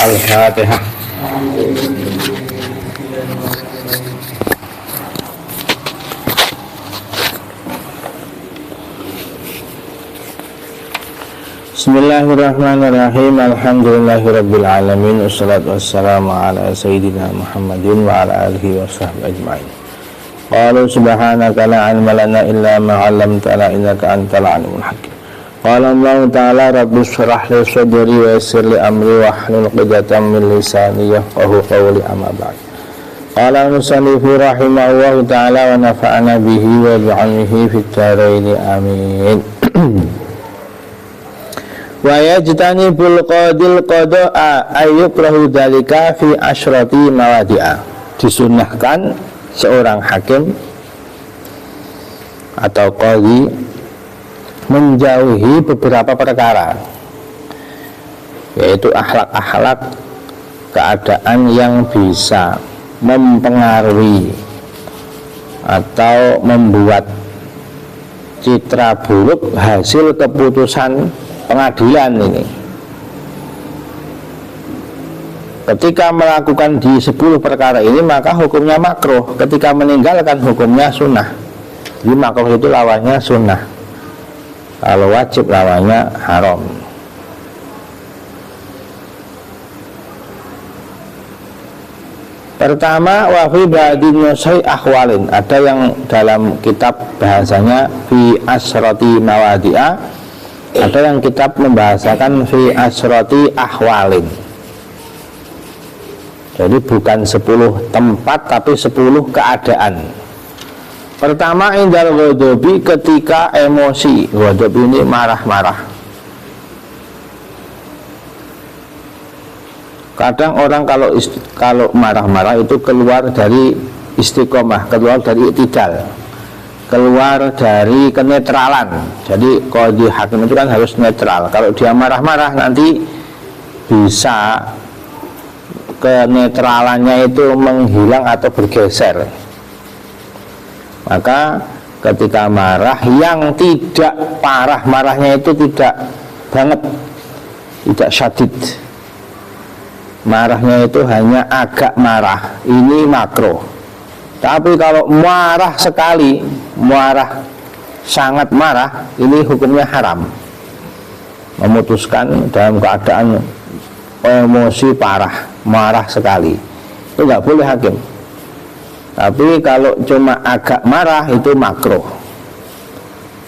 Al-Fatihah. Bismillahirrahmanirrahim. Alhamdulillahirabbil alamin. Wassalatu wassalamu ala sayyidina Muhammadin wa ala alihi wa sahbihi ajma'in. Qalu subhanaka la ilma lana illa ma 'allamtana innaka antal alimul hakim. Qala Allah ta'ala rabbi shrah li sadri wa yassir li amri wa hlul 'uqdatam min lisani yafqahu qawli amma ba'd. Qala al-musannifu rahimahullahu ta'ala wa nafa'ana bihi wa bi'ilmihi fid dharain amin. Wa yajtanibul qadil qada'a ayyukrahu dzalika fi asyrati mawadi'a. Disunnahkan seorang hakim atau qadhi menjauhi beberapa perkara, yaitu akhlak-akhlak keadaan yang bisa mempengaruhi atau membuat citra buruk hasil keputusan pengadilan ini. Ketika melakukan di 10 perkara ini maka hukumnya makruh, ketika meninggalkan hukumnya sunnah. Jadi makruh itu lawannya sunnah, kalau wajib lawannya haram. Pertama, wa fi ba'din nusai akhwalin, ada yang dalam kitab bahasanya fi asrati mawadi'a, ada yang kitab membahasakan fi asrati ahwalin. Jadi bukan 10 tempat tapi 10 keadaan. Pertama, indal ghadabi, ketika emosi. Ghadab ini marah-marah. Kadang orang kalau marah-marah itu keluar dari istiqomah, keluar dari i'tidal, keluar dari kenetralan. Jadi qadhi hakim itu kan harus netral. Kalau dia marah-marah nanti bisa kenetralannya itu menghilang atau bergeser. Maka ketika marah yang tidak parah, marahnya itu tidak banget, tidak syadid, marahnya itu hanya agak marah, ini makruh. Tapi kalau marah sekali, marah sangat marah, ini hukumnya haram. Memutuskan dalam keadaan emosi parah, marah sekali, itu nggak boleh hakim. Tapi kalau cuma agak marah itu makruh.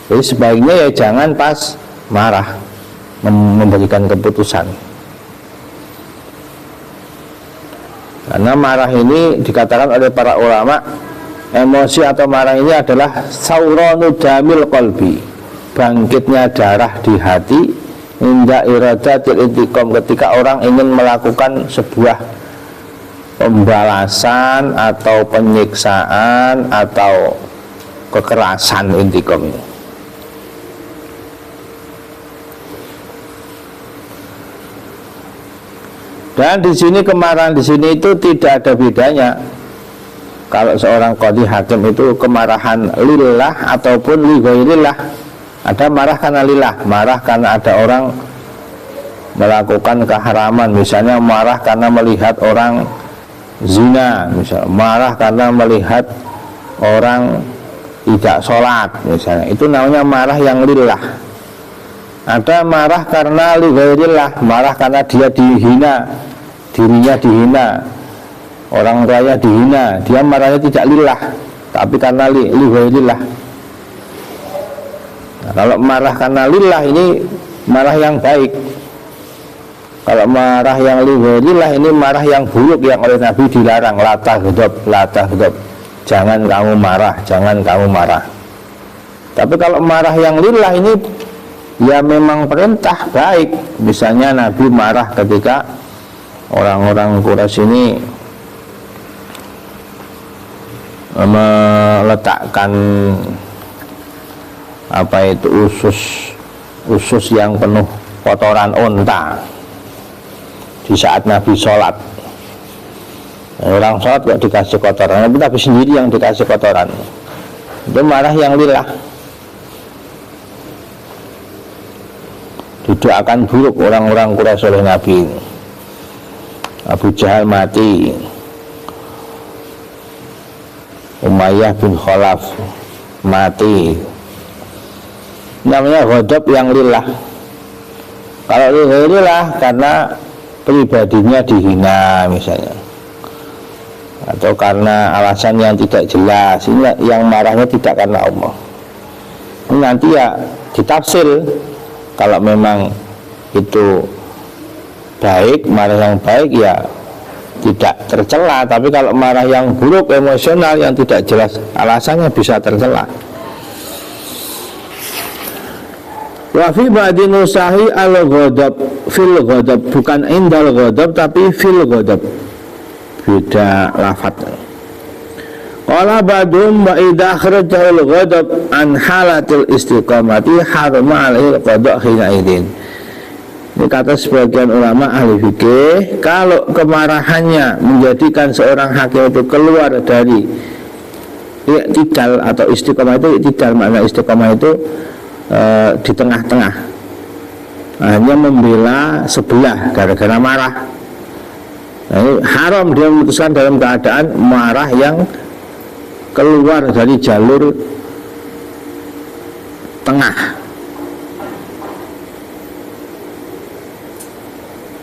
Jadi sebaiknya ya jangan pas marah memberikan keputusan. Karena marah ini dikatakan oleh para ulama, emosi atau marah ini adalah sauranu damil qalbi, bangkitnya darah di hati, inda iradatil intiqam, ketika orang ingin melakukan sebuah pembalasan atau penyiksaan atau kekerasan, intiqam ini. Dan di sini kemarahan di sini itu tidak ada bedanya. Kalau seorang qadhi hakim itu kemarahan lillah ataupun li ghairillah. Ada marah karena lillah, marah karena ada orang melakukan keharaman, misalnya marah karena melihat orang zina, misalnya marah karena melihat orang tidak sholat, misalnya, itu namanya marah yang lillah. Ada marah karena li ghairillah, marah karena dia dihina, dirinya dihina, orang tuanya dihina, dia marahnya tidak lillah tapi karena li ghairillah. Nah, kalau marah karena lillah ini marah yang baik. Kalau marah yang li ghairillah ini marah yang buruk, yang oleh Nabi dilarang, la taghdab, jangan kamu marah, jangan kamu marah. Tapi kalau marah yang lillah ini ya memang perintah baik. Misalnya Nabi marah ketika orang-orang Quraisy ini meletakkan apa itu usus yang penuh kotoran unta di saat Nabi sholat. Orang sholat kok dikasih kotoran, tapi sendiri yang dikasih kotoran. Itu marah yang lillah. didoakan buruk orang-orang Quraisy oleh Nabi ini. Abu Jahal mati, Umayyah bin Khalaf mati. Namanya ghadab yang lillah. Kalau lillah karena pribadinya dihina misalnya, atau karena alasan yang tidak jelas, ini yang marahnya tidak karena Allah. Ini nanti ya ditafsir. Kalau memang itu baik, marah yang baik ya tidak tercela. Tapi kalau marah yang buruk, emosional, yang tidak jelas alasannya, bisa tercela. Wa fi ba'di nusahi al-ghadab fil ghadab, bukan indal ghadab tapi fil ghadab, beda lafadz. Qala ba'dhum wa idza akhrajal ghadab an halatil istiqamati harama alaihi qada' hina idin. Ini kata sebagian ulama ahli fikih, kalau kemarahannya menjadikan seorang hakim itu keluar dari i'tidal atau istiqamah, itu i'tidal, makna istiqamah itu di tengah-tengah, hanya membela sebelah gara-gara marah. Nah, ini haram dia memutuskan dalam keadaan marah yang keluar dari jalur tengah,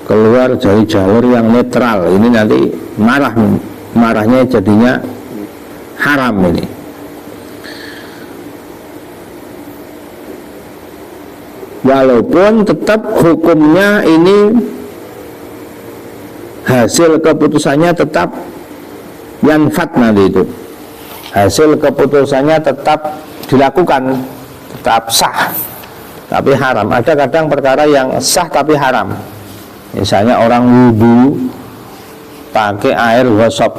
keluar dari jalur yang netral. Ini nanti marahnya jadinya haram ini. Walaupun tetap hukumnya ini, hasil keputusannya tetap yanfat, nanti itu hasil keputusannya tetap dilakukan, tetap sah, tapi haram. Ada kadang perkara yang sah tapi haram. Misalnya orang wudu pakai air gosok,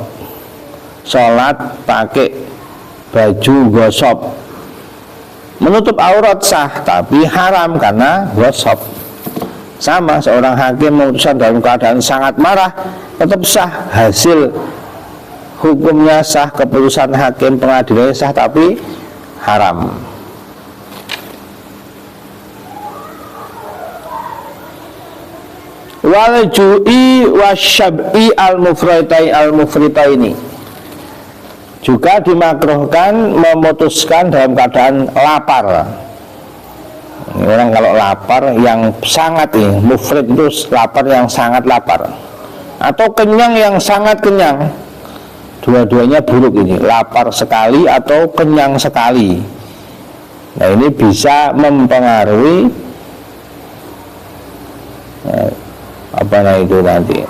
sholat pakai baju gosok, menutup aurat sah tapi haram karena gosok. Sama, seorang hakim memutuskan dalam keadaan sangat marah tetap sah, hasil hukumnya sah, keputusan hakim pengadilan sah tapi haram. Wal ju'i wasyab'i al-mufritaini, juga dimakruhkan memutuskan dalam keadaan lapar. Orang kalau lapar yang sangat, mufrid itu lapar yang sangat lapar, atau kenyang yang sangat kenyang. Dua-duanya buruk ini, lapar sekali atau kenyang sekali. Nah, ini bisa mempengaruhi itu nanti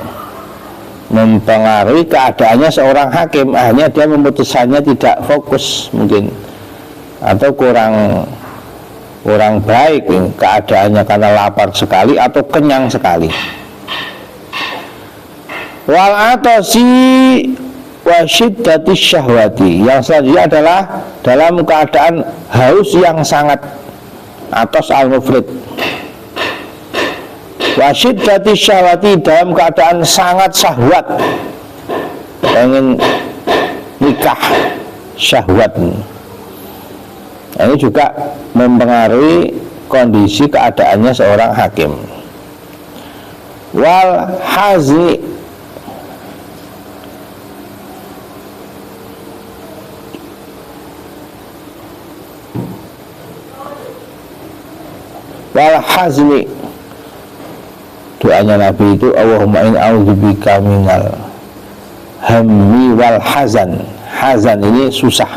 mempengaruhi keadaannya seorang hakim. Hanya dia memutusannya tidak fokus mungkin, atau kurang baik keadaannya karena lapar sekali atau kenyang sekali. Wal atasi wasyiddatis syahwati, yang selanjutnya adalah dalam keadaan haus yang sangat, atas al-mufrid. Wasyiddatis syahwati, dalam keadaan sangat syahwat, pengen nikah, syahwat. Ini juga mempengaruhi kondisi keadaannya seorang hakim. Wal hazni, wal hazni, doanya Nabi itu Allahumma in a'udzubika minal hammi wal hazan. Hazan ini susah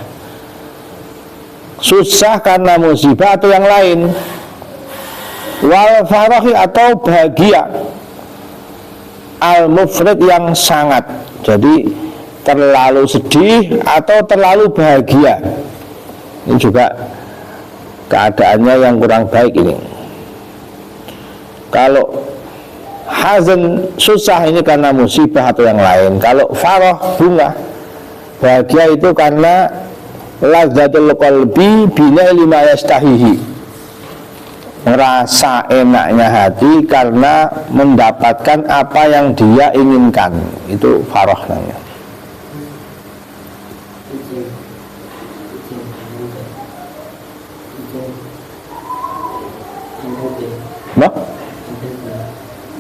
karena musibah atau yang lain. Wal farahi, atau bahagia, al mufrid yang sangat, jadi terlalu sedih atau terlalu bahagia. Ini juga keadaannya yang kurang baik ini. Kalau hazan susah ini karena musibah atau yang lain. Kalau farah bunga, bahagia itu karena lazzatul qalbi bina lima yastahihi, merasa enaknya hati karena mendapatkan apa yang dia inginkan. Itu farah namanya.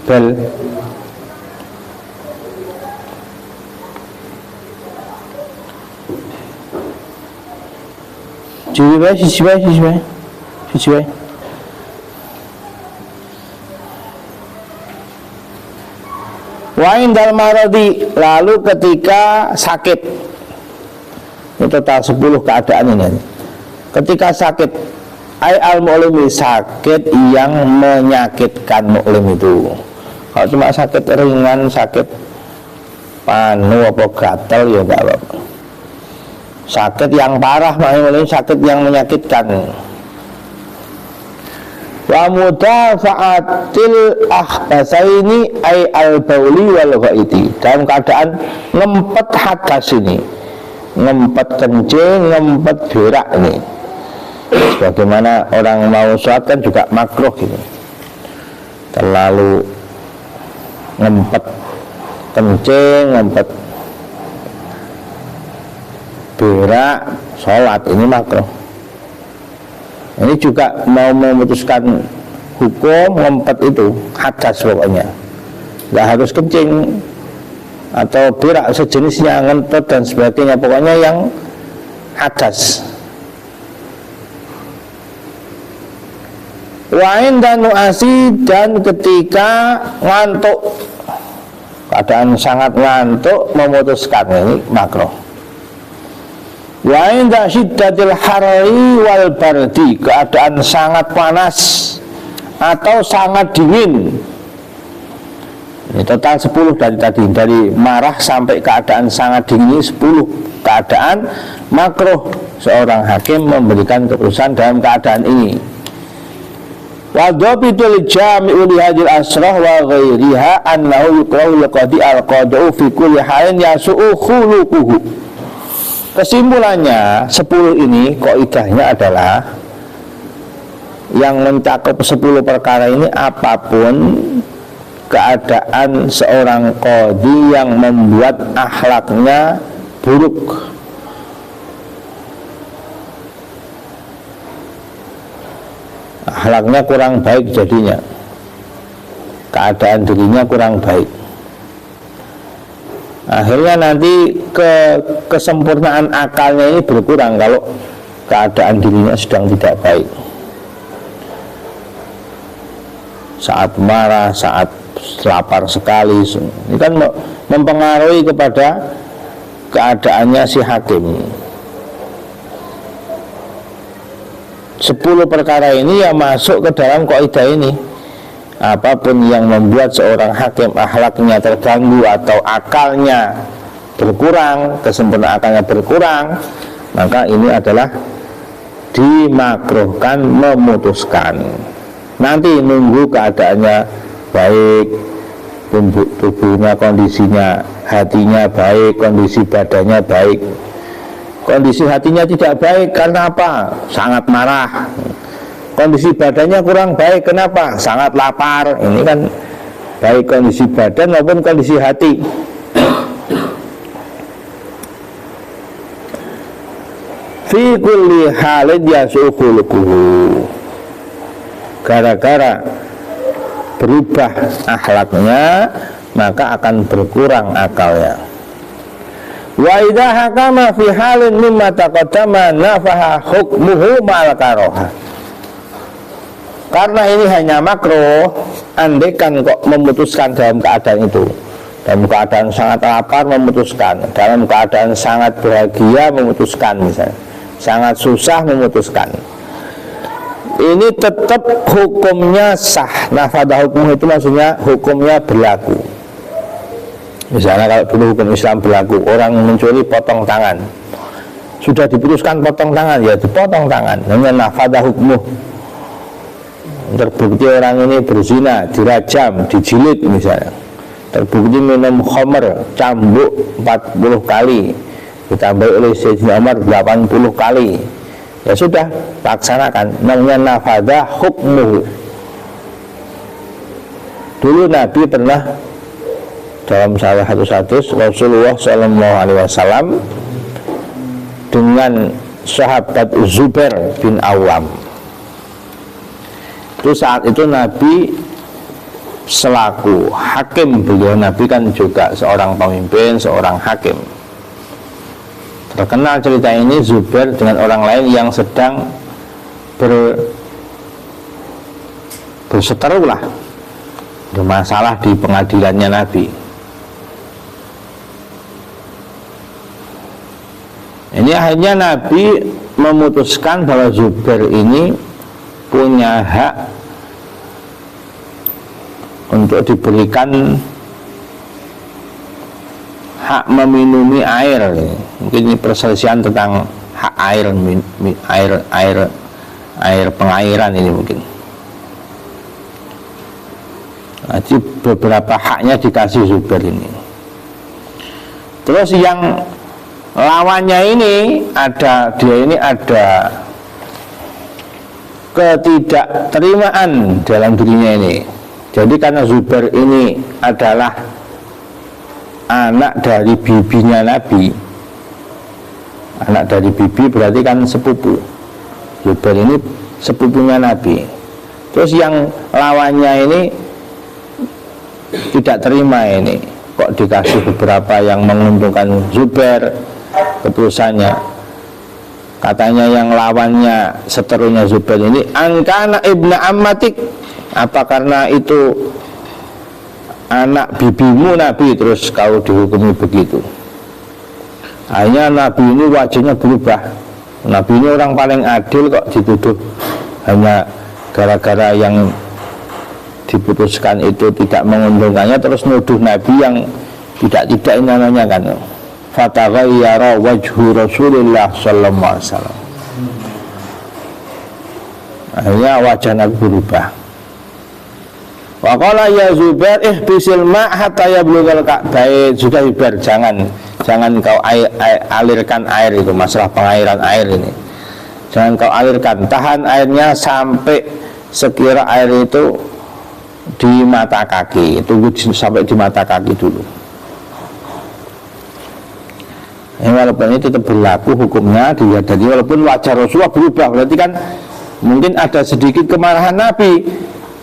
Bel siji wae. Wa indal maradi, lalu ketika sakit. Ini total 10 keadaan ini. Ketika sakit, ai al-mu'limi, sakit yang menyakitkan mu'lim itu. Kalau cuma sakit ringan, sakit panu apa gatal ya enggak apa-apa. Sakit yang parah, makanya sakit yang menyakitkan. Wa mudafa'atil ahdasaini ay al-bauli wal ghaiti, dalam keadaan ngempet hadas ini, ngempet kencing, ngempet berak ini. Sebagaimana orang mau sholat kan juga makruh ini, terlalu ngempet kencing, ngempet berak sholat ini makruh. Ini juga mau memutuskan hukum ngempet itu hadas pokoknya, nggak harus kencing atau berak sejenisnya, ngentut dan sebagainya, pokoknya yang hadas. Wain dan nuasi, dan ketika ngantuk, keadaan sangat ngantuk, memutuskan ini makruh. Wa inda syiddatil harri wal bardi, keadaan sangat panas atau sangat dingin. Ini total 10 dari tadi, dari marah sampai keadaan sangat dingin, 10 keadaan makruh seorang hakim memberikan keputusan dalam keadaan ini. Wa dhabitul jami'u li hadhil asrah wa ghairiha annahu yuqrahu liqadi al-qada'u fi kulli halin yasu'u khuluquhu. Kesimpulannya 10 ini kaidahnya adalah yang mencakup 10 perkara ini, apapun keadaan seorang qadhi yang membuat akhlaknya buruk, akhlaknya kurang baik, jadinya keadaan dirinya kurang baik, akhirnya nanti kesempurnaan akalnya ini berkurang kalau keadaan dirinya sedang tidak baik. Saat marah, saat lapar sekali, ini kan mempengaruhi kepada keadaannya si hakim. 10 perkara ini yang masuk ke dalam kaidah ini. Apapun yang membuat seorang hakim akhlaknya terganggu atau akalnya berkurang, kesempurnaan akalnya berkurang, maka ini adalah dimakruhkan memutuskan. Nanti nunggu keadaannya baik, tubuhnya, kondisinya, hatinya baik, kondisi badannya baik. Kondisi hatinya tidak baik karena apa? Sangat marah. Kondisi badannya kurang baik, kenapa? Sangat lapar. Ini kan baik kondisi badan maupun kondisi hati. Fi kulli halin yasu'u khuluquhu, gara-gara berubah akhlaknya maka akan berkurang akalnya. Wa idza hakama fi halin mimma taqaddama nafaha hukmuhu ma'al karoha. Karena ini hanya makruh, andaikan kok memutuskan dalam keadaan itu, dalam keadaan sangat lapar memutuskan, dalam keadaan sangat bahagia memutuskan, misalnya sangat susah memutuskan, ini tetap hukumnya sah. Nafadah hukum itu maksudnya hukumnya berlaku. Misalnya kalau dulu hukum Islam berlaku, orang mencuri potong tangan, sudah diputuskan potong tangan, ya dipotong tangan, namanya nafadah hukum. Terbukti orang ini berzina, dirajam, dijilid misalnya. Terbukti minum khamr, cambuk 40 kali, ditambah oleh Sayyidina Umar 80 kali. Ya sudah, laksanakan, namanya nafadah hukmuhu. Dulu Nabi pernah dalam salah satu hadis, Rasulullah SAW dengan sahabat Zubair bin Awam. Itu saat itu Nabi selaku hakim, beliau Nabi kan juga seorang pemimpin, seorang hakim. Terkenal cerita ini Zubair dengan orang lain yang sedang berseteru lah, bermasalah di pengadilannya Nabi. Ini akhirnya Nabi memutuskan bahwa Zubair ini punya hak untuk diberikan hak meminumi air. Mungkin ini perselisihan tentang hak air pengairan ini mungkin. Jadi beberapa haknya dikasih Zubair ini. Terus yang lawannya ini ada ketidakterimaan dalam dirinya ini. Jadi karena Zubair ini adalah anak dari bibinya Nabi, anak dari bibi berarti kan sepupu. Zubair ini sepupunya Nabi. Terus yang lawannya ini tidak terima ini, kok dikasih beberapa yang menguntungkan Zubair keputusannya. Katanya yang lawannya, seterunya Zubair ini, angkana ibna ammatik, apa karena itu anak bibimu Nabi, terus kau dihukumi begitu. Akhirnya Nabi ini wajahnya berubah. Nabi ini orang paling adil kok dituduh hanya gara-gara yang diputuskan itu tidak menguntungkannya, terus nuduh Nabi yang tidak namanya kan. Fataghayyara wajhu Rasulullah sallallahu alaihi wasallam. Akhirnya wajah Nabi berubah. Wa qala ya Zubair ihbisil ma' hatta yablughal ka'bah. Sudah Zubair, jangan kau alirkan air itu, masalah pengairan air ini. Jangan kau alirkan, tahan airnya sampai sekira air itu di mata kaki. Tunggu sampai di mata kaki dulu. Walaupun ini tetap berlaku hukumnya dilihat. Jadi walaupun wajah Rasulullah berubah, berarti kan mungkin ada sedikit kemarahan Nabi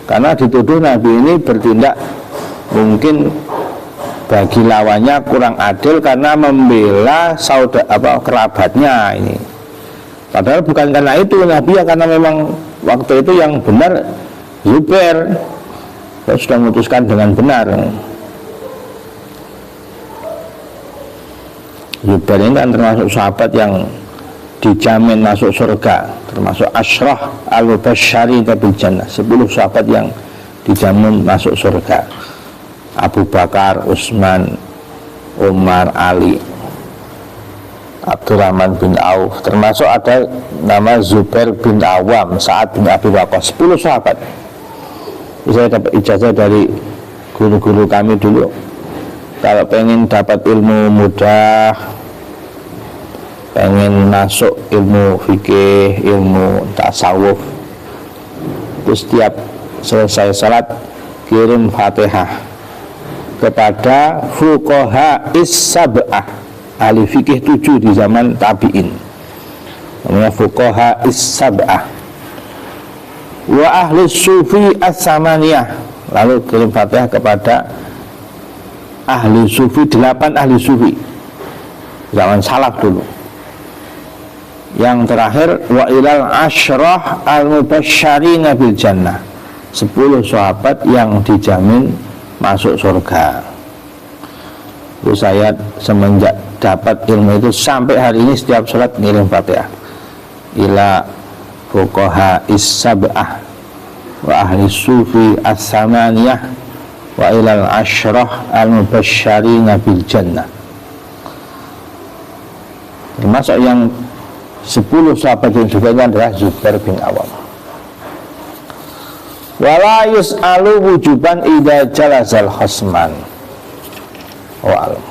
karena dituduh Nabi ini bertindak mungkin bagi lawannya kurang adil karena membela kerabatnya ini. Padahal bukan karena itu Nabi ya, karena memang waktu itu yang benar Zubair. Saya sudah memutuskan dengan benar. Zubair ini kan termasuk sahabat yang dijamin masuk surga, termasuk Ashrah al-Mubasysyari bil Jannah, 10 sahabat yang dijamin masuk surga. Abu Bakar, Utsman, Umar, Ali, Abdurrahman bin Auf, termasuk ada nama Zubair bin Awam, Sa'ad bin Abi Waqqas, 10 sahabat. Saya dapat ijazah dari guru-guru kami dulu, kalau pengen dapat ilmu mudah, pengen masuk ilmu fikih, ilmu tasawuf, terus setiap selesai salat kirim Fatihah kepada fuqaha is-sab'ah, ahli fikih 7 di zaman tabi'in, namanya fuqaha is-sab'ah, wa ahli sufi as-samaniyah, lalu kirim Fatihah kepada ahli sufi, 8 ahli sufi zaman salaf dulu. Yang terakhir wa ilal asyrah al-mubasysyarina bil jannah, 10 sahabat yang dijamin masuk surga. Itu saya semenjak dapat ilmu itu sampai hari ini setiap salat ngirim Fatihah ila fuqaha is-sab'ah wa ahli sufi as-samaniyah wa ilal asyrah al-mubasysyarina bil jannah. Termasuk yang 10 sahabat yang juga ini adalah Zubair bin Awam. Wala yus'alu wujuban idza jalazal khasman. Wa alam.